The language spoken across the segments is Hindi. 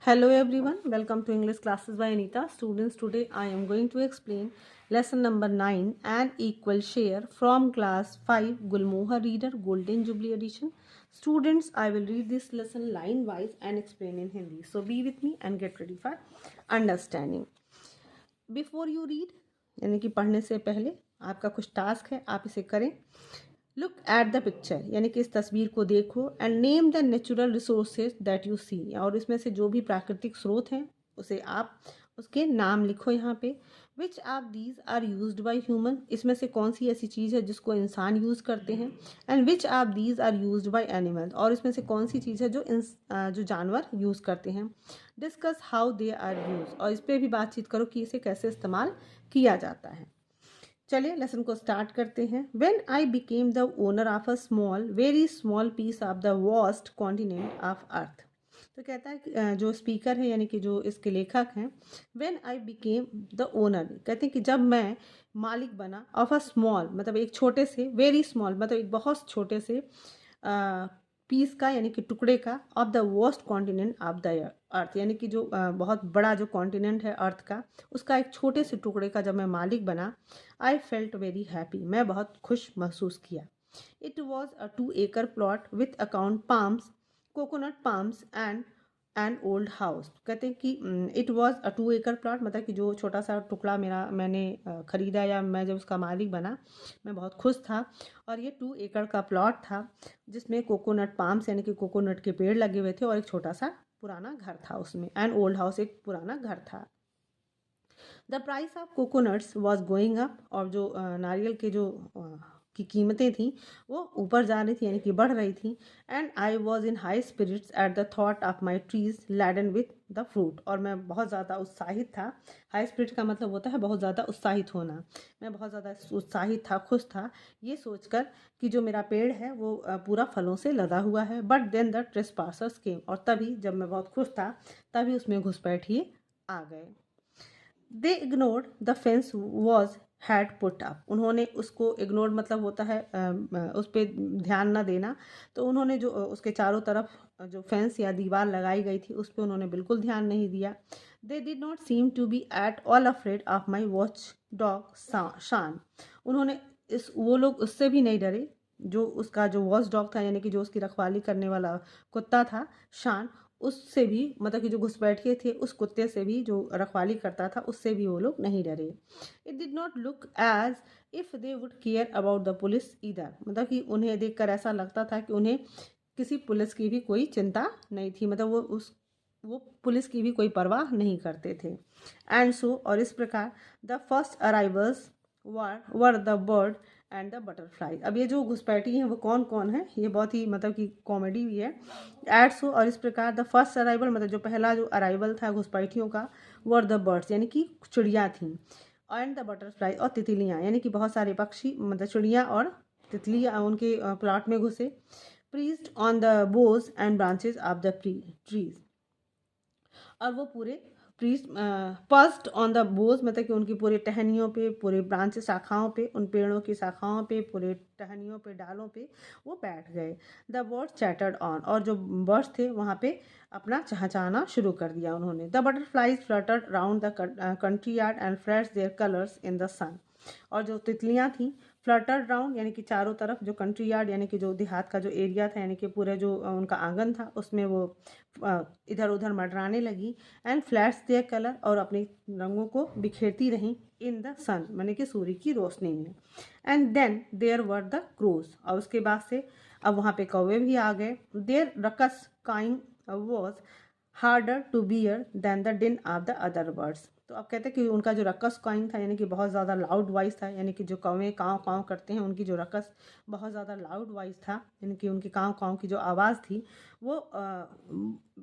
Hello everyone, welcome to English classes by Anita. Students, today I am going to explain lesson number 9 and equal share from class 5 Gulmoha Reader Golden Jubilee Edition. Students, I will read this lesson line wise and explain in Hindi. So be with me and get ready for understanding. Before you read, यानी कि पढ़ने से पहले आपका कुछ टास्क है, आप इसे करें. लुक एट द पिक्चर यानी कि इस तस्वीर को देखो and name the natural resources that you see, और इसमें से जो भी प्राकृतिक स्रोत हैं उसे आप उसके नाम लिखो यहाँ पे. Which of these are used by human, इसमें से कौन सी ऐसी चीज़ है जिसको इंसान यूज़ करते हैं. And which of these are used by animal, और इसमें से कौन सी चीज़ है जो जानवर यूज़ करते हैं. Discuss how they are use, और इस पर भी बातचीत करो कि इसे कैसे इस्तेमाल किया जाता है. चलिए लेसन को स्टार्ट करते हैं. When I became the owner of a small very small piece of the vast continent of earth. तो कहता है जो स्पीकर है यानी कि जो इसके लेखक हैं, when I became the owner, कहते हैं कि जब मैं मालिक बना, ऑफ अ स्मॉल मतलब एक छोटे से, वेरी स्मॉल मतलब एक बहुत छोटे से पीस का यानी कि टुकड़े का, of the vast continent of the earth यानी कि जो बहुत बड़ा जो कॉन्टिनेंट है अर्थ का, उसका एक छोटे से टुकड़े का जब मैं मालिक बना, आई फेल्ट वेरी हैप्पी, मैं बहुत खुश महसूस किया. It was a 2 acre plot with account palms, coconut palms and old house. कहते हैं कि it was a 2 acre plot मतलब कि जो छोटा सा टुकड़ा मैंने ख़रीदा या मैं जब उसका मालिक बना, मैं बहुत खुश था. और ये 2 acre का प्लॉट था जिसमें कोकोनट पाम्स यानी कि कोकोनट के पेड़ लगे हुए थे और एक छोटा सा पुराना घर था उसमें, एंड ओल्ड हाउस एक पुराना घर था. The price of coconuts was going up, और जो नारियल के जो की कीमतें थी वो ऊपर जा रही थी यानी कि बढ़ रही थी. And I was in high spirits at the thought of my trees laden with the fruit, और मैं बहुत ज़्यादा उत्साहित था. हाई स्पिरिट का मतलब होता है बहुत ज़्यादा उत्साहित होना. मैं बहुत ज़्यादा उत्साहित था, खुश था ये सोचकर कि जो मेरा पेड़ है वो पूरा फलों से लदा हुआ है. बट देन द ट्रेसपासर्स केम, और तभी जब मैं बहुत खुश था तभी उसमें घुसपैठिए आ गए. They ignored the fence was had put up, उन्होंने उसको इग्नोर मतलब होता है उस पर ध्यान न देना. तो उन्होंने जो उसके चारों तरफ जो फेंस या दीवार लगाई गई थी उस पर उन्होंने बिल्कुल ध्यान नहीं दिया. They did not seem to be at all afraid of my watch dog Shan, उन्होंने वो लोग उससे भी नहीं डरे जो उसका जो वॉच डॉग था यानी कि जो उसकी रखवाली करने वाला कुत्ता था शान, उससे भी मतलब कि जो घुसपैठिए थे उस कुत्ते से भी जो रखवाली करता था उससे भी वो लोग नहीं डरे. It did not look as if they would care about the police either, मतलब कि उन्हें देखकर ऐसा लगता था कि उन्हें किसी पुलिस की भी कोई चिंता नहीं थी, मतलब वो पुलिस की भी कोई परवाह नहीं करते थे. एंड सो, और इस प्रकार the first arrivals were the bird and the butterfly. अब ये जो घुसपैठी हैं वो कौन कौन है, ये बहुत ही मतलब कि कॉमेडी भी है. एड सो, और इस प्रकार द फर्स्ट अराइवल मतलब जो पहला जो अराइवल था घुसपैठियों का, वर द बर्ड्स यानी कि चिड़िया थी, एंड द बटरफ्लाई और तितलियाँ यानी कि बहुत सारे पक्षी मतलब चिड़िया और तितलियाँ उनके प्लॉट में घुसे. Preyed on the boughs and branches of the trees, और वो पूरे पर्स्ट ऑन द बोज मतलब कि उनकी पूरे टहनियों पे, पूरे ब्रांच शाखाओं पे, उन पेड़ों की शाखाओं पे, पूरे टहनियों पे, डालों पे वो बैठ गए. द बर्ड्स चैटर्ड ऑन, और जो बर्ड्स थे वहाँ पे अपना चहचहाना शुरू कर दिया उन्होंने. The butterflies fluttered round the courtyard and flats their colours in the sun, और जो तितलियाँ थीं फ्लटर राउंड यानी कि चारों तरफ, जो कंट्री यार्ड यानी कि जो देहात का जो एरिया था यानी कि पूरे जो उनका आंगन था उसमें वो इधर उधर मंडराने लगी. एंड फ्लैट्स देयर कलर, और अपने रंगों को बिखेरती रहीं इन द सन यानी कि सूर्य की रोशनी में. And then there were the crows, और उसके बाद से अब वहाँ पे कौवे भी आ गए. Their raucous cawing was harder to bear than the din of the other birds. तो अब कहते हैं कि उनका जो रकस काइंग था यानी कि बहुत ज़्यादा लाउड वॉइस था, यानी कि जो कौवे काँव काँव करते हैं उनकी जो रकस बहुत ज़्यादा लाउड वॉइस था, यानी कि उनकी काँव काँव की जो आवाज़ थी वो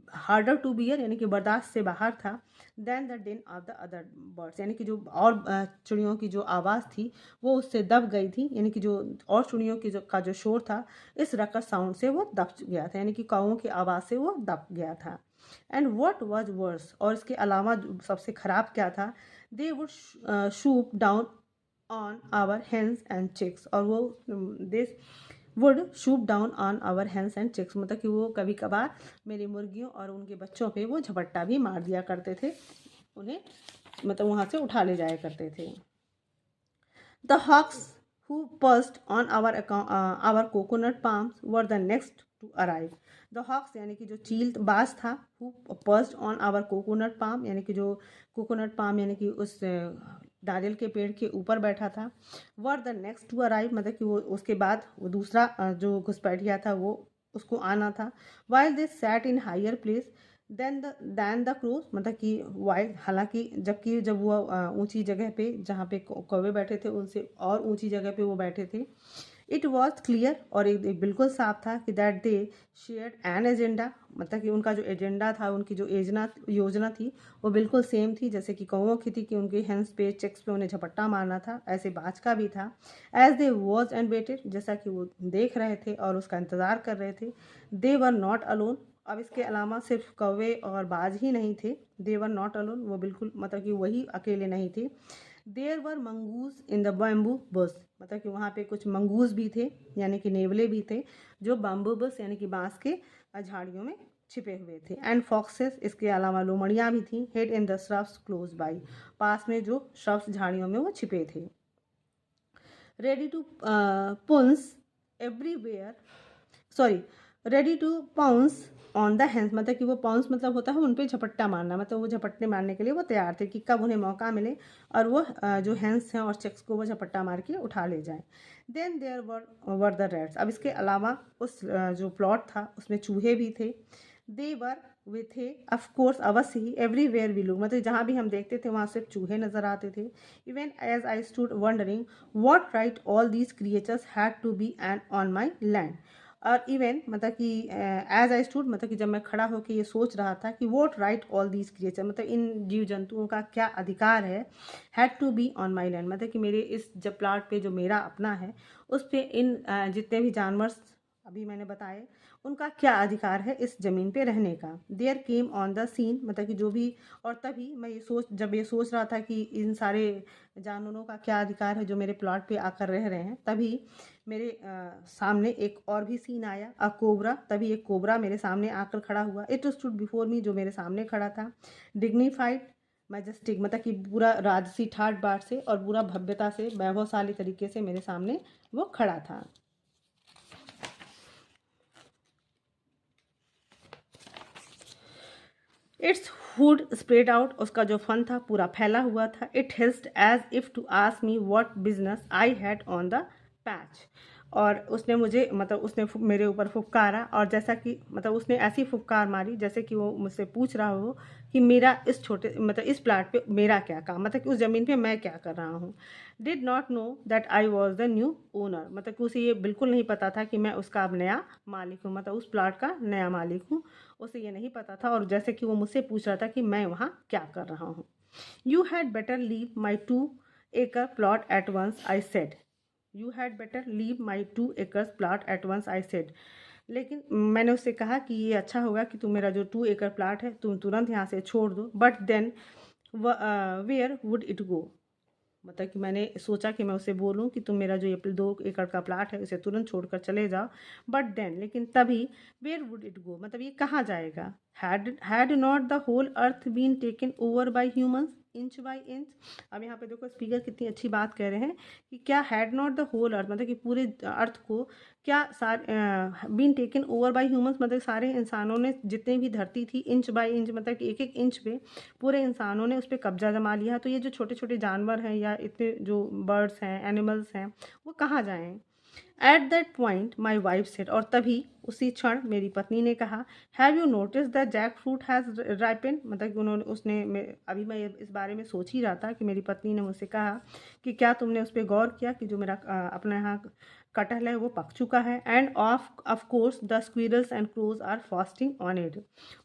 हार्डर टू बियर यानी कि बर्दाश्त से बाहर था, then the din of the other birds यानी कि जो और चिड़ियों की जो आवाज़ थी वो उससे दब गई थी, यानी कि जो और चिड़ियों की जो शोर था इस रकस साउंड से वो दब गया था, यानी कि कौवों की आवाज़ से वो दब गया था. एंड वॉट वॉज वर्स, और इसके अलावा सबसे ख़राब क्या था, they would swoop down on our hens and chicks, और वो they would shoot down on our hens and chicks, मतलब कि वो कभी कभार मेरी मुर्गियों और उनके बच्चों पे वो झपट्टा भी मार दिया करते थे, उन्हें मतलब वहाँ से उठा ले जाया करते थे। The hawks who perched on our coconut palms were the next to arrive. The hawks यानी कि जो चील बाज था, who perched on our coconut palm यानी कि जो कोकोनट पाम यानी कि उस नारियल के पेड़ के ऊपर बैठा था, were the next to arrive मतलब कि वो उसके बाद वो दूसरा जो घुसपैठिया था वो उसको आना था। While they sat in higher place than the crows मतलब कि वाइल, हालांकि जबकि जब वो ऊंची जगह पे जहाँ पे कौवे बैठे थे उनसे और ऊंची जगह पे वो बैठे थे। इट वॉज क्लियर और एक बिल्कुल साफ था कि that they shared an agenda मतलब कि उनका जो एजेंडा था, उनकी जो योजना थी वो बिल्कुल सेम थी जैसे कि कौवों की थी कि उनके हेंस पे चेक्स पे उन्हें झपट्टा मारना था, ऐसे बाज का भी था। As they was and waited जैसा कि वो देख रहे थे और उसका इंतज़ार कर रहे थे। दे वर नॉट अलोन, अब इसके अलावा सिर्फ कौवे और बाज ही नहीं थे। दे वर नॉट अलोन, वो बिल्कुल मतलब कि वही अकेले नहीं थे। There were mongoose in the bamboo bush मतलब कि वहाँ पे कुछ मंगूज भी थे यानी कि नेवले भी थे जो बैम्बू बस यानी कि बांस के झाड़ियों में छिपे हुए थे। एंड फॉक्सेस, इसके अलावा लोमड़ियाँ भी थी। Hid in the shrubs close by, पास में जो श्रब्स झाड़ियों में वो छिपे थे। Ready to pounce everywhere sorry ready to pounce on the hands मतलब कि वो पाउंस मतलब होता है उन पे झपट्टा मारना, मतलब वो झपट्टे मारने के लिए वो तैयार थे कि कब उन्हें मौका मिले और वो जो हैंड्स हैं और चेक्स को वो झपट्टा मार के उठा ले जाएं। Then there were the rats, अब इसके अलावा उस जो प्लॉट था उसमें चूहे भी थे। दे वर वे थे ऑफ कोर्स अवश्य ही एवरीवेयर वी लुक मतलब जहाँ भी हम देखते थे वहाँ सिर्फ चूहे नजर आते थे। Even as I stood wondering what right all these creatures had to be and on my land, और इवन मतलब कि एज आई स्टूड मतलब कि जब मैं खड़ा होकर ये सोच रहा था कि what right all these creature मतलब इन जीव जंतुओं का क्या अधिकार है, had to be on my land मतलब कि मेरे इस जब प्लाट पे जो मेरा अपना है उस पर इन जितने भी जानवर अभी मैंने बताए उनका क्या अधिकार है इस ज़मीन पे रहने का। There came on the scene मतलब कि जो भी, और तभी मैं ये सोच रहा था कि इन सारे जानवरों का क्या अधिकार है जो मेरे प्लॉट पे आकर रह रहे हैं, तभी मेरे सामने एक और भी सीन आया, अ कोबरा, तभी एक कोबरा मेरे सामने आकर खड़ा हुआ। इट स्टूड बिफोर मी, जो मेरे सामने खड़ा था। डिग्निफाइड मैजेस्टिक मतलब कि पूरा राजसी ठाट बाट से और पूरा भव्यता से वैभवशाली तरीके से मेरे सामने वो खड़ा था। इट्स हुड स्प्रेड आउट, उसका जो फन था पूरा फैला हुआ था। It hissed as if to ask me what business I had on the patch, और उसने मुझे मतलब उसने मेरे ऊपर फुफकारा और जैसा कि मतलब उसने ऐसी फुफकार मारी जैसे कि वो मुझसे पूछ रहा हो कि मेरा इस छोटे मतलब इस प्लाट पे मेरा क्या काम, मतलब कि उस ज़मीन पे मैं क्या कर रहा हूँ। Did not know that I was the new owner, मतलब कि उसे ये बिल्कुल नहीं पता था कि मैं उसका अब नया मालिक हूँ, मतलब उस प्लाट का नया मालिक हूँ, उसे ये नहीं पता था। और जैसे कि वो मुझसे पूछ रहा था कि मैं वहाँ क्या कर रहा हूँ। You had better leave my 2 acre plot at once I said, you had better leave my 2 acres plot at once I said, लेकिन मैंने उससे कहा कि ये अच्छा होगा कि तुम मेरा जो 2 acre प्लाट है तुम तुरंत यहाँ से छोड़ दो। But then where would it go, मतलब कि मैंने सोचा कि मैं उसे बोलूं कि तुम मेरा जो ये 2 एकड़ का प्लाट है उसे तुरंत छोड़कर चले जाओ। बट देन, लेकिन तभी, वेयर वुड इट गो मतलब ये कहाँ जाएगा। Had not the whole earth been taken over by humans inch by inch, अब यहाँ पे देखो स्पीकर कितनी अच्छी बात कह रहे हैं कि क्या had not the whole earth मतलब कि पूरे अर्थ को क्या been taken over by humans मतलब सारे इंसानों ने जितने भी धरती थी इंच बाई इंच मतलब कि 1-1 इंच पे पूरे इंसानों ने उस पर कब्जा जमा लिया, तो ये जो छोटे छोटे जानवर हैं या इतने जो बर्ड्स हैं एनिमल्स हैं वो कहाँ जाएं। At that point my wife said, और तभी उसी क्षण मेरी पत्नी ने कहा, have you notice the jackfruit has ripened, मतलब कि अभी मैं इस बारे में सोच ही रहा था कि मेरी पत्नी ने मुझसे कहा कि क्या तुमने उस पर गौर किया कि जो मेरा अपने यहाँ कटहल है वो पक चुका है। And of course the squirrels and crows are feasting on it,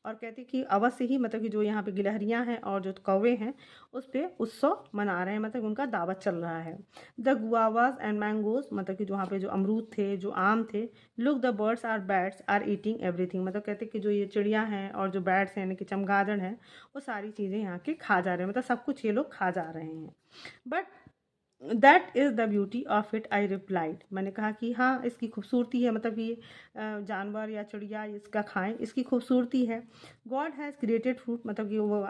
और कहती कि अवश्य ही मतलब कि जो यहाँ पे गिलहरियाँ हैं और जो कौवे हैं उस पर उत्सव मना रहे हैं, मतलब उनका दावत चल रहा है। द गुआवाज एंड मैंगोज, मतलब कि वहाँ पे जो अमरूद थे जो आम थे। Look the birds are bats are eating everything, मतलब कहते कि जो ये चिड़िया हैं और जो बैट्स हैं यानी कि चमगादड़ हैं वो सारी चीज़ें यहाँ के खा जा रहे हैं, मतलब सब कुछ ये लोग खा जा रहे हैं। But that is the beauty of it, I replied. मैंने कहा कि हाँ, इसकी खूबसूरती है, मतलब ये जानवर या चिड़िया इसका खाएं, इसकी खूबसूरती है। गॉड हैज़ क्रिएटेड फ्रूट, मतलब कि वो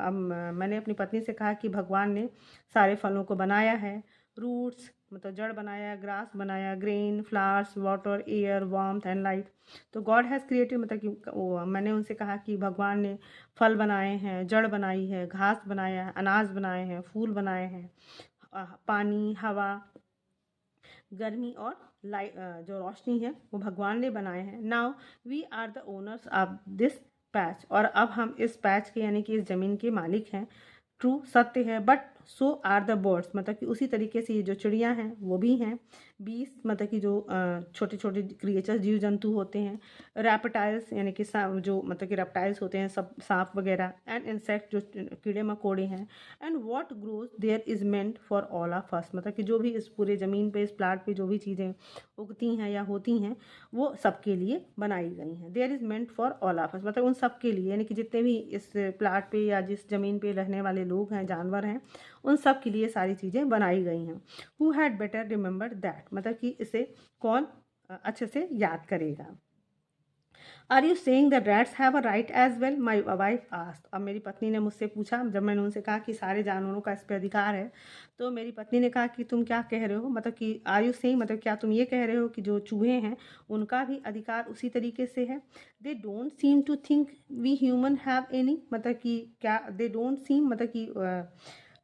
मैंने अपनी पत्नी से कहा कि भगवान ने सारे फलों को बनाया है। रूट्स मतलब जड़ बनाया, ग्रास बनाया, grain, flowers, water, air, warmth and light. तो गॉड हैज़ क्रिएटेड मतलब कि वो मैंने उनसे कहा कि भगवान ने फल बनाए हैं, जड़ बनाई है, घास बनाया है, अनाज बनाए हैं, फूल बनाए हैं, पानी, हवा, गर्मी और लाइट, जो रोशनी है वो भगवान ने बनाए हैं। Now we are the owners of this patch, और अब हम इस पैच के यानी कि इस ज़मीन के मालिक हैं। ट्रू, सत्य है। But so are the birds, मतलब कि उसी तरीके से ये जो चिड़िया हैं वो भी हैं। बीस मतलब कि जो छोटे छोटे क्रिएचर्स, जीव जंतु होते हैं। रैप्टाइल्स यानी कि जो मतलब कि रेप्टाइल्स होते हैं, सब सांप वगैरह। एंड इंसेक्ट, जो कीड़े मकोड़े हैं। And what grows there is meant for all of us, मतलब कि जो भी इस पूरे ज़मीन पे, इस प्लाट पे जो भी चीज़ें उगती हैं या होती हैं वो सबके लिए बनाई गई हैं। There is meant for all of us, मतलब उन सब के लिए, यानी कि जितने भी इस प्लाट पे या जिस ज़मीन पे रहने वाले लोग हैं, जानवर हैं, उन सब के लिए सारी चीज़ें बनाई गई हैं। Who had better remember that, मतलब कि इसे कौन अच्छे से याद करेगा। Are you saying that rats have a right as well, my wife asked. अब मेरी पत्नी ने मुझसे पूछा, जब मैंने उनसे कहा कि सारे जानवरों का इस पर अधिकार है, तो मेरी पत्नी ने कहा कि तुम क्या कह रहे हो, मतलब कि आर यू सेइंग मतलब क्या तुम ये कह रहे हो कि जो चूहे हैं उनका भी अधिकार उसी तरीके से है। They don't seem to think we human have any, मतलब कि क्या दे डोंट सीम मतलब कि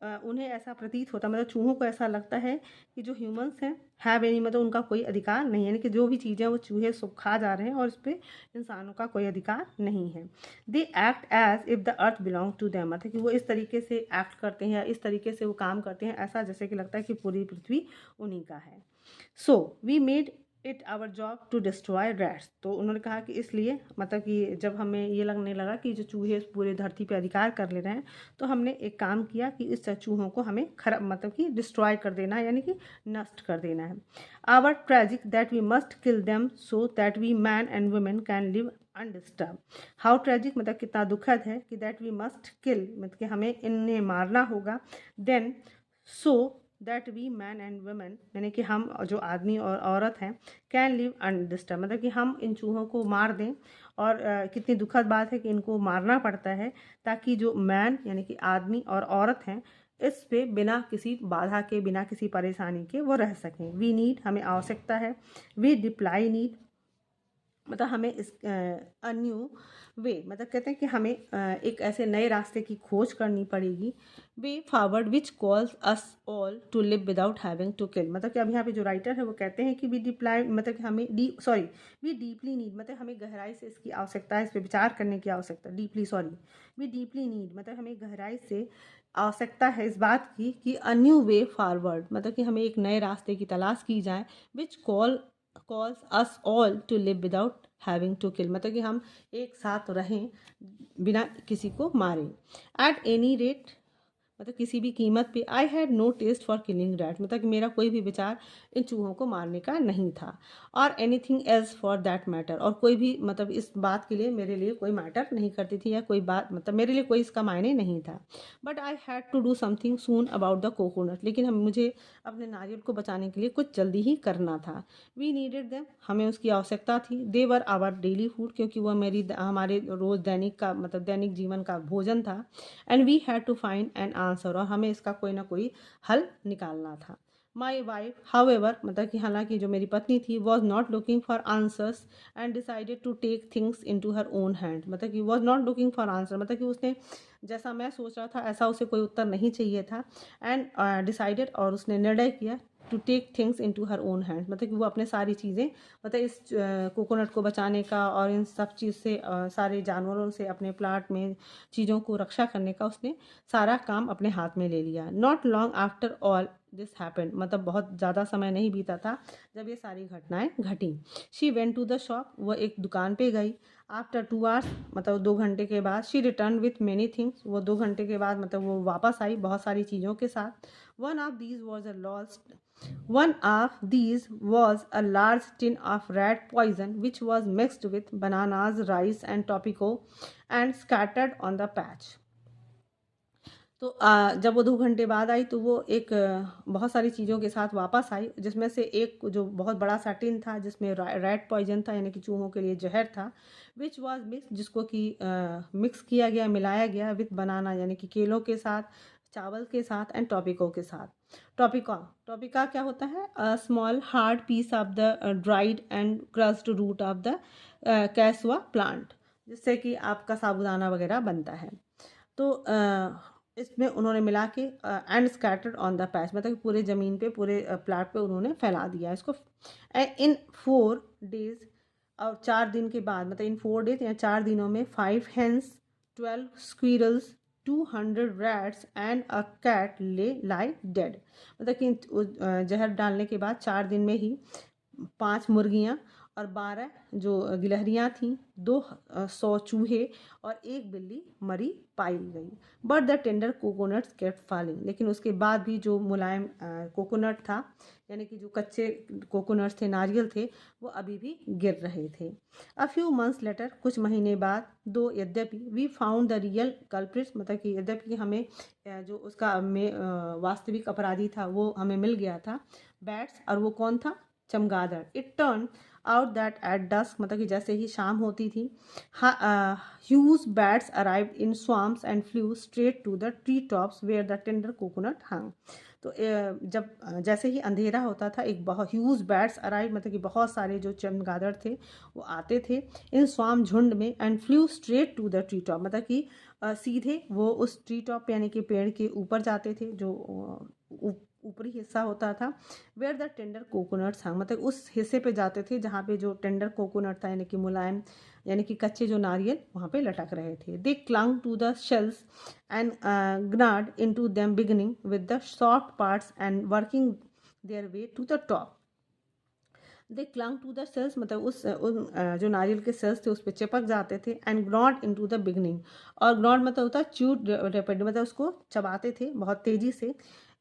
उन्हें ऐसा प्रतीत होता, मतलब चूहों को ऐसा लगता है कि जो ह्यूमंस हैं हैव एनी मतलब उनका कोई अधिकार नहीं है, यानी कि जो भी चीज़ें वो चूहे सब खा जा रहे हैं और उस पर इंसानों का कोई अधिकार नहीं है। They act as if the earth belong to them, मतलब कि वो इस तरीके से एक्ट करते हैं, इस तरीके से वो काम करते हैं, ऐसा जैसे कि लगता है कि पूरी पृथ्वी उन्हीं का है। So we made it our job to destroy rats, तो उन्होंने कहा कि इसलिए मतलब कि जब हमें ये लगने लगा कि जो चूहे पूरे धरती पे अधिकार कर ले रहे हैं, तो हमने एक काम किया कि इस चूहों को हमें खराब मतलब कि डिस्ट्रॉय कर देना है, यानी कि नष्ट कर देना है। Our tragic that we must kill them so that we man and women can live undisturb. How tragic मतलब कितना दुखद है कि दैट वी मस्ट किल मतलब कि हमें इन्हें मारना होगा। Then so that we man and women यानी कि हम जो आदमी और औरत हैं कैन लिव अनडिस्टर्ब, मतलब कि हम इन चूहों को मार दें। और कितनी दुखद बात है कि इनको मारना पड़ता है ताकि जो मैन यानी कि आदमी और औरत हैं इस पे बिना किसी बाधा के, बिना किसी परेशानी के वो रह सकें। वी नीड हमें आवश्यकता है। वी डिप्लाई नीड मतलब हमें इस अ न्यू वे मतलब कहते हैं कि हमें एक ऐसे नए रास्ते की खोज करनी पड़ेगी। Way forward which calls us all to live without having to kill, मतलब कि अब यहाँ पे जो राइटर है वो कहते हैं कि वी डिप्लाई मतलब कि हमें वी डीपली नीड मतलब हमें गहराई से इसकी आवश्यकता है, इस पर विचार करने की आवश्यकता। वी डीपली नीड मतलब हमें गहराई से आवश्यकता है इस बात की कि अ न्यू वे फॉरवर्ड मतलब कि हमें एक नए रास्ते की तलाश की जाए। Which calls us all to live without having to kill, मतलब कि हम एक साथ रहें बिना किसी को मारें। एट एनी रेट मतलब किसी भी कीमत पे। I had no taste for killing rat, मतलब कि मेरा कोई भी विचार इन चूहों को मारने का नहीं था। और anything else for that matter, और कोई भी मतलब इस बात के लिए मेरे लिए कोई मैटर नहीं करती थी, या कोई बात मतलब मेरे लिए कोई इसका मायने नहीं था। But I had to do something soon about the coconut, लेकिन मुझे अपने नारियल को बचाने के लिए कुछ जल्दी ही करना था। वी नीडेड देम हमें उसकी आवश्यकता थी। दे वर आवर डेली फूड क्योंकि वह हमारे रोज़ दैनिक का मतलब दैनिक जीवन का भोजन था। And we had to find an answer, और हमें इसका कोई ना कोई हल निकालना था। माई वाइफ हाउएवर मतलब कि हालांकि जो मेरी पत्नी थी was not looking for answers and decided to take things into her own hand, मतलब कि was not looking for answer मतलब कि उसने जैसा मैं सोच रहा था ऐसा उसे कोई उत्तर नहीं चाहिए था। एंड डिसाइडेड और उसने निर्णय किया to take things into her own hand, मतलब कि वो अपने सारी चीज़ें मतलब इस कोकोनट को बचाने का और इन सब चीज़ से सारे जानवरों से अपने प्लाट में चीज़ों को रक्षा करने का उसने सारा काम अपने हाथ में ले लिया। Not long after all this happened, मतलब बहुत ज़्यादा समय नहीं बीता था जब ये सारी घटनाएं घटी। She went to the shop, वो एक दुकान पे गई। आफ्टर 2 आवर्स मतलब 2 घंटे के बाद she return with many things, वो 2 घंटे के बाद मतलब वो वापस आई बहुत सारी चीज़ों के साथ। One of these was a lost One of these was a large tin of rat poison which was mixed with bananas, rice and tobacco and scattered on the patch. तो जब वो 2 घंटे बाद आई तो वो एक बहुत सारी चीज़ों के साथ वापस आई, जिसमें से एक जो बहुत बड़ा सा टिन था जिसमें रैट पॉइजन था, यानी कि चूहों के लिए जहर था, विच वाज मिक्स, जिसको कि मिक्स किया गया, मिलाया गया विथ बनाना, यानी कि केलों के साथ, चावल के साथ एंड टॉपिको के साथ। टॉपिका टॉपिका क्या होता है? Small hard piece of the dried and crushed root of the cassava plant, जिससे कि आपका साबूदाना वगैरह बनता है। तो इसमें उन्होंने मिला के and scattered on the patch, मतलब कि पूरे ज़मीन पे, पूरे प्लाट पे उन्होंने फैला दिया इसको। इन 4 डेज, और 4 दिन के बाद, मतलब इन 4 डेज या 4 दिनों में 5 hens, 12 squirrels, 200 rats and a cat lay dead, मतलब कि जहर डालने के बाद 4 दिन में ही 5 मुर्गियाँ और 12 जो गिलहरियाँ थीं, 200 चूहे और 1 बिल्ली मरी पाई गई। But the tender coconuts kept falling, लेकिन उसके बाद भी जो मुलायम कोकोनट था, यानी कि जो कच्चे कोकोनट्स थे, नारियल थे, वो अभी भी गिर रहे थे। अ फ्यू मंथ्स लेटर, कुछ महीने बाद, दो यद्यपि, we found the real culprits, मतलब कि यद्यपि हमें जो उसका वास्तविक अपराधी था वो हमें मिल गया था, बैट्स, और वो कौन था? चमगादड़। It turn out that at dusk, मतलब कि जैसे ही शाम होती थी, huge bats arrived in swarms and flew straight to the tree tops where the tender coconut hung. तो जब जैसे ही अंधेरा होता था, एक बहुत ह्यूज बैट्स अराइव, मतलब कि बहुत सारे जो चमगादड़ थे वो आते थे इन स्वाम, झुंड में, and flew straight to the tree top, मतलब कि सीधे वो उस ट्री टॉप यानी कि पेड़ के ऊपर जाते थे, जो ऊपरी हिस्सा होता था, वेयर द टेंडर कोकोनट्स हंग, मतलब उस हिस्से पे जाते थे जहाँ पे जो टेंडर कोकोनट था, यानी कि मुलायम, यानी कि कच्चे जो नारियल वहाँ पे लटक रहे थे। They clung to the shells and gnawed into them, beginning with the soft parts and working their way to the top. They clung to the shells, मतलब जो नारियल के सेल्स थे उस पर चिपक जाते थे, and gnawed into the beginning, और ग्नॉड मतलब होता है च्यूड रेपिड, मतलब उसको चबाते थे बहुत तेज़ी से।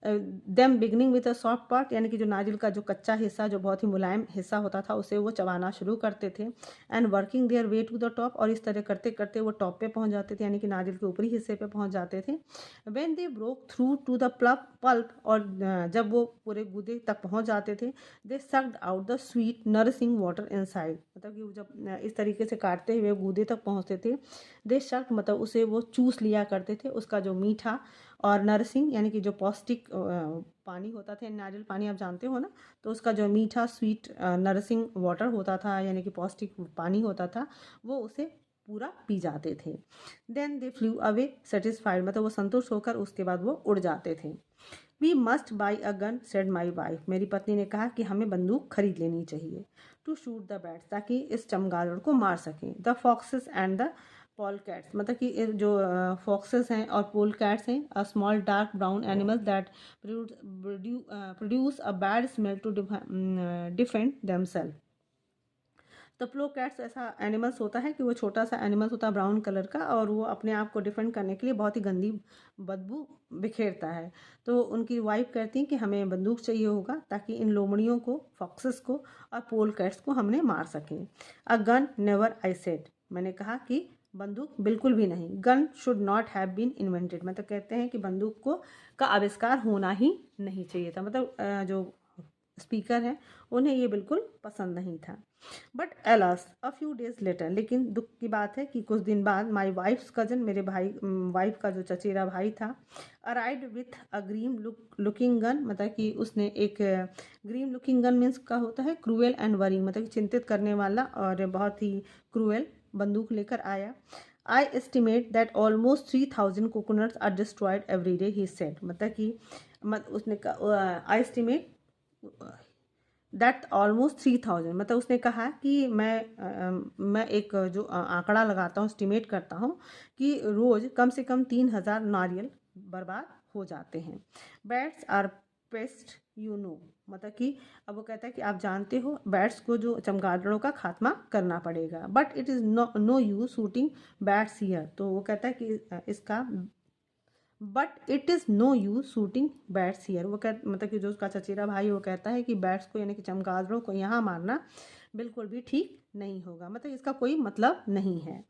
Them beginning with a soft part, यानी कि जो नारियल का जो कच्चा हिस्सा, जो बहुत ही मुलायम हिस्सा होता था, उसे वो चबाना शुरू करते थे, and working their way to the top, और इस तरह करते करते वो टॉप पे पहुंच जाते थे, यानी कि नारियल के ऊपरी हिस्से पे पहुंच जाते थे। When they broke through to the pulp, और जब वो पूरे गूदे तक पहुंच जाते थे, they sucked out the sweet nourishing water inside, मतलब कि जब इस तरीके से काटते हुए गूदे तक पहुंचते थे, दे सक्ड मतलब उसे वो चूस लिया करते थे, उसका जो मीठा और नरिशिंग, यानी कि जो पौष्टिक पानी होता था, नारियल पानी आप जानते हो ना, तो उसका जो मीठा स्वीट नरिशिंग वाटर होता था, यानी कि पौष्टिक पानी होता था, वो उसे पूरा पी जाते थे। Then they flew away satisfied, मतलब वो संतुष्ट होकर उसके बाद वो उड़ जाते थे। We must buy a gun, said my wife, मेरी पत्नी ने कहा कि हमें बंदूक खरीद लेनी चाहिए, टू शूट द बैट्स, ताकि इस चमगादड़ को मार सकें। The foxes and the polecats, मतलब कि जो फॉक्सेस हैं और पोल कैट्स हैं, a small dark brown animals that produce a bad smell to defend themself. तो प्लो कैट्स ऐसा एनिमल्स होता है कि वो छोटा सा एनिमल्स होता है ब्राउन कलर का, और वो अपने आप को डिफेंड करने के लिए बहुत ही गंदी बदबू बिखेरता है। तो उनकी वाइफ कहती हैं कि हमें बंदूक चाहिए होगा, ताकि इन लोमड़ियों को, फॉक्सेस को और पोल कैट्स को हमने मार सकें। A gun never, I said, मैंने कहा कि बंदूक बिल्कुल भी नहीं। Gun should not have been invented, मतलब कहते हैं कि बंदूक को का आविष्कार होना ही नहीं चाहिए था, मतलब जो स्पीकर हैं उन्हें ये बिल्कुल पसंद नहीं था। But alas, a few days later, लेकिन दुख की बात है कि कुछ दिन बाद, माई वाइफ्स कजन, मेरे भाई वाइफ का जो चचेरा भाई था, arrived with a green looking gun, मतलब कि उसने एक ग्रीन लुकिंग गन मीन्स का होता है क्रूएल एंड वरिंग, मतलब कि चिंतित करने वाला और बहुत ही क्रूएल बंदूक लेकर आया। I estimate that almost 3000 coconuts are destroyed every day, he said, मतलब कि उसने आई एस्टिमेट दैट ऑलमोस्ट 3000, मतलब उसने कहा कि मैं एक जो आंकड़ा लगाता हूँ, एस्टिमेट करता हूँ कि रोज़ कम से कम 3000 नारियल बर्बाद हो जाते हैं। Bats are pest, you know, मतलब कि अब वो कहता है कि आप जानते हो, बैट्स को, जो चमगादड़ों का खात्मा करना पड़ेगा। But it is no use shooting bats here, तो वो कहता है कि इसका but it is no use shooting bats here, वो मतलब कि जो उसका चचेरा भाई वो कहता है कि बैट्स को, यानी कि चमगादड़ों को यहाँ मारना बिल्कुल भी ठीक नहीं होगा, मतलब इसका कोई मतलब नहीं है।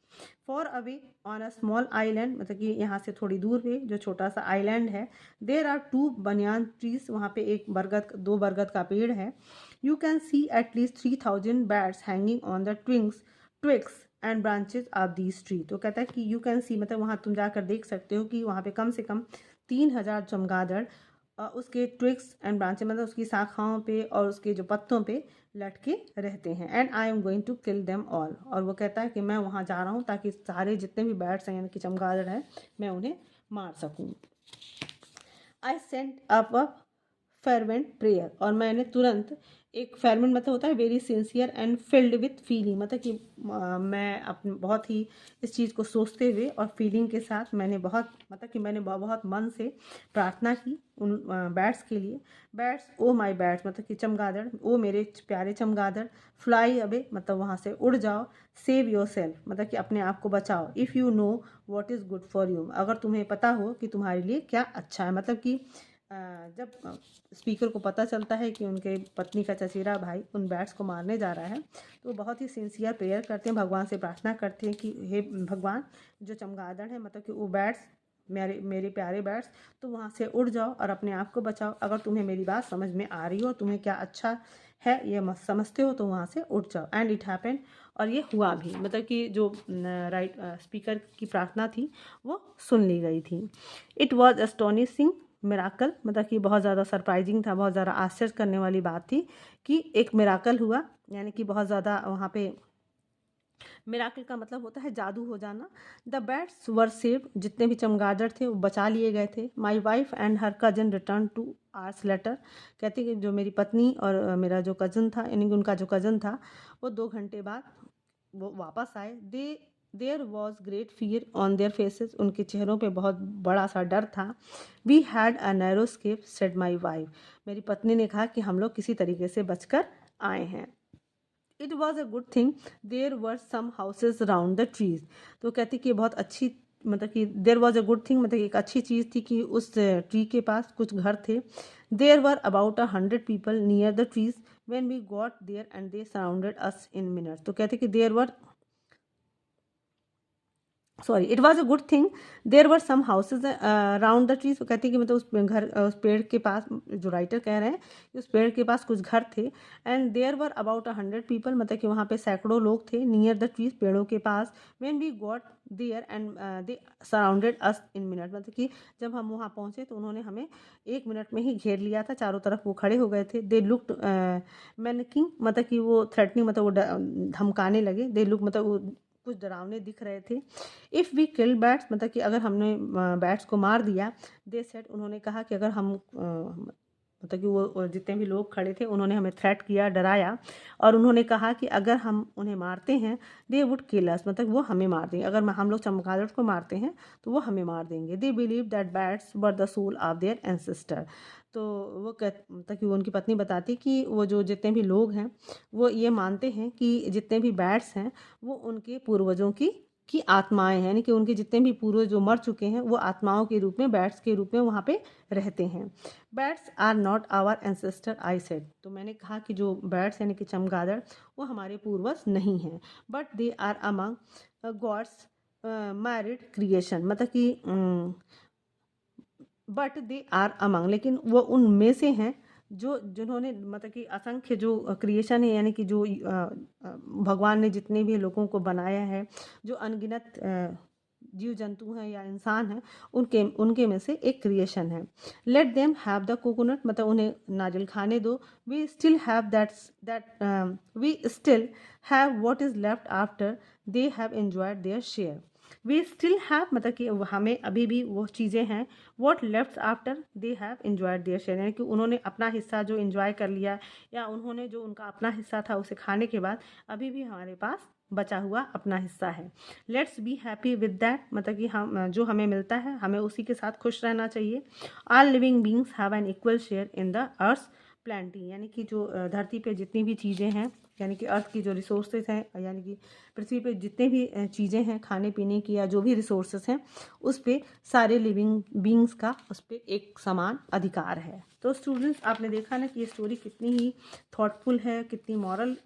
For away on a small island, मतलब कि यहाँ से थोड़ी दूर पे जो छोटा सा आइलैंड है, देर आर 2 बनियान ट्रीज, वहाँ पे दो बरगद का पेड़ है। You can see at least 3000 bats hanging on the twigs and branches of these tree. तो कहता है कि यू कैन सी, मतलब वहाँ तुम जाकर देख सकते हो कि वहाँ पे कम से कम 3000 चमगादड़ उसके ट्विग्स एंड ब्रांचेज, मतलब उसकी शाखाओं पे और उसके जो पत्तों पे लटके रहते हैं। And I am going to kill them all, और वो कहता है कि मैं वहाँ जा रहा हूँ ताकि सारे जितने भी बैट्स हैं यानी कि चमगादड़ हैं मैं उन्हें मार सकूँ। I sent up a fervent prayer, और मैंने तुरंत एक फेरवेंट मतलब होता है very sincere and filled with feeling, मतलब कि मैं अपने बहुत ही इस चीज़ को सोचते हुए और फीलिंग के साथ मैंने बहुत मन से प्रार्थना की उन बैट्स के लिए। बैट्स ओ माय बैट्स, मतलब कि चमगादड़, ओ मेरे प्यारे चमगादड़, फ्लाई अवे मतलब वहाँ से उड़ जाओ, सेव योर सेल्फ मतलब कि अपने आप को बचाओ, if you know what is good for you, अगर तुम्हें पता हो कि तुम्हारे लिए क्या अच्छा है। मतलब कि जब स्पीकर को पता चलता है कि उनके पत्नी का चचेरा भाई उन बैट्स को मारने जा रहा है, तो बहुत ही सिंसियर प्रेयर करते हैं, भगवान से प्रार्थना करते हैं कि हे भगवान, जो चमगादड़ है मतलब कि वो बैट्स मेरे प्यारे बैट्स, तो वहाँ से उड़ जाओ और अपने आप को बचाओ, अगर तुम्हें मेरी बात समझ में आ रही हो, तुम्हें क्या अच्छा है ये समझते हो, तो वहाँ से उड़ जाओ। एंड इट हैपेंड, और ये हुआ भी, मतलब कि जो स्पीकर की प्रार्थना थी वो सुन ली गई थी। इट वॉज एस्टोनिशिंग मिराकल, मतलब कि बहुत ज़्यादा सरप्राइजिंग था, बहुत ज़्यादा आश्चर्य करने वाली बात थी कि एक मिराकल हुआ, यानी कि बहुत ज़्यादा वहाँ पे मिराकल का मतलब होता है जादू हो जाना। द बैट्स वर सेव्ड, जितने भी चमगादड़ थे वो बचा लिए गए थे। My wife and her cousin return two hours later, कहती कि जो मेरी पत्नी और मेरा जो कज़न था, यानी कि उनका जो कज़न था, वो 2 घंटे बाद वो वापस आए। There was great fear on their faces, उनके चेहरों पे बहुत बड़ा सा डर था। We had a narrow escape said my wife, मेरी पत्नी ने कहा कि हम लोग किसी तरीके से बचकर आए हैं। It was a good thing there were some houses round the trees, तो कहती कि बहुत अच्छी, मतलब कि there was a good thing मतलब एक अच्छी चीज़ थी कि उस ट्री के पास कुछ घर थे। There were about 100 people near the trees when we got there and they surrounded us in minutes, तो कहते कि it was a good thing there were some houses round the trees, वो कहती कि मतलब उस पेड़ के पास, जो राइटर कह रहे हैं कि उस पेड़ के पास कुछ घर थे। And there were about 100 people, मतलब कि वहाँ पे सैकड़ों लोग थे, नियर द ट्रीज पेड़ों के पास। When we got there and they surrounded us in minute, मतलब कि जब हम वहाँ पहुँचे तो उन्होंने हमें 1 मिनट में ही घेर लिया था, चारों तरफ वो खड़े हो गए थे। दे लुक्ड मेनिकिंग, मतलब कि वो थ्रेटनिंग, मतलब वो धमकाने लगे। दे लुक मतलब वो कुछ डरावने दिख रहे थे। इफ़ वी किल बैट्स, मतलब कि अगर हमने बैट्स को मार दिया। दे सेड, उन्होंने कहा कि अगर हम मतलब कि वो जितने भी लोग खड़े थे उन्होंने हमें थ्रेट किया, डराया, और उन्होंने कहा कि अगर हम उन्हें मारते हैं दे वुड किल अस, मतलब वो हमें मार देंगे, अगर हम लोग चमगादड़ को मारते हैं तो वो हमें मार देंगे। They believe that bats were the soul of their ancestor, तो वो मतलब कि वो उनकी पत्नी बताती कि वो जो जितने भी लोग हैं वो ये मानते हैं कि जितने भी बैट्स हैं वो उनके पूर्वजों की आत्माएं हैं, यानी कि उनके जितने भी पूर्वज जो मर चुके हैं वो आत्माओं के रूप में, बैट्स के रूप में वहाँ पे रहते हैं। Bats are not our ancestor, I said, तो मैंने कहा कि जो बैट्स यानी कि चमगादड़ वो हमारे पूर्वज नहीं हैं, but they are among God's married creation, मतलब कि बट दे आर अमंग, लेकिन वो उनमें से हैं जो जिन्होंने, मतलब कि असंख्य जो क्रिएशन है, यानी कि जो भगवान ने जितने भी लोगों को बनाया है, जो अनगिनत जीव जंतु हैं या इंसान हैं, उनके उनके में से एक क्रिएशन है। Let them have the coconut, मतलब उन्हें नारियल खाने दो। We still have we still have what is left after they have enjoyed their share. We still have, मतलब कि हमें अभी भी वो चीज़ें हैं, what left after they have enjoyed their share, यानी कि उन्होंने अपना हिस्सा जो एंजॉय कर लिया, या उन्होंने जो उनका अपना हिस्सा था उसे खाने के बाद अभी भी हमारे पास बचा हुआ अपना हिस्सा है। Let's be happy with that, मतलब कि हम जो हमें मिलता है हमें उसी के साथ खुश रहना चाहिए। All living beings have an equal share in the earth plenty, यानी कि जो धरती पे जितनी भी चीज़ें हैं, यानी कि अर्थ की जो रिसोर्सेज हैं, यानी कि पृथ्वी पे जितने भी चीज़ें हैं खाने पीने की या जो भी रिसोर्सेज हैं, उस पे सारे लिविंग बींग्स का उस पे एक समान अधिकार है। तो स्टूडेंट्स, आपने देखा ना कि ये स्टोरी कितनी ही थॉटफुल है, कितनी मॉरल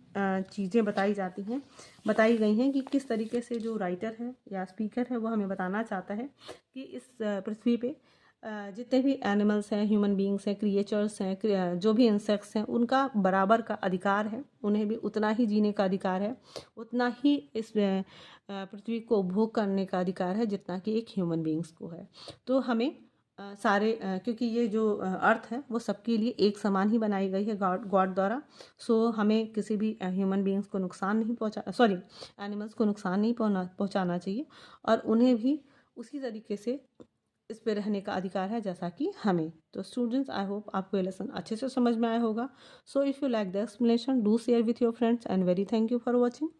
चीज़ें बताई गई हैं कि किस तरीके से जो राइटर है या स्पीकर है वो हमें बताना चाहता है कि इस पृथ्वी पे जितने भी एनिमल्स हैं, ह्यूमन बींग्स हैं, क्रिएचर्स हैं, जो भी इंसेक्ट्स हैं, उनका बराबर का अधिकार है, उन्हें भी उतना ही जीने का अधिकार है, उतना ही इस पृथ्वी को उपभोग करने का अधिकार है जितना कि एक ह्यूमन बींग्स को है। तो हमें क्योंकि ये जो अर्थ है वो सबके लिए एक समान ही बनाई गई है गॉड द्वारा। सो हमें किसी भी ह्यूमन बींग्स को नुकसान नहीं एनिमल्स को नुकसान नहीं पहुंचाना चाहिए, और उन्हें भी उसी तरीके से इस पे रहने का अधिकार है जैसा कि हमें। तो स्टूडेंट्स, आई होप आपको ये लेसन अच्छे से समझ में आया होगा। So if you like the explanation, do share with your friends, and very thank you for watching.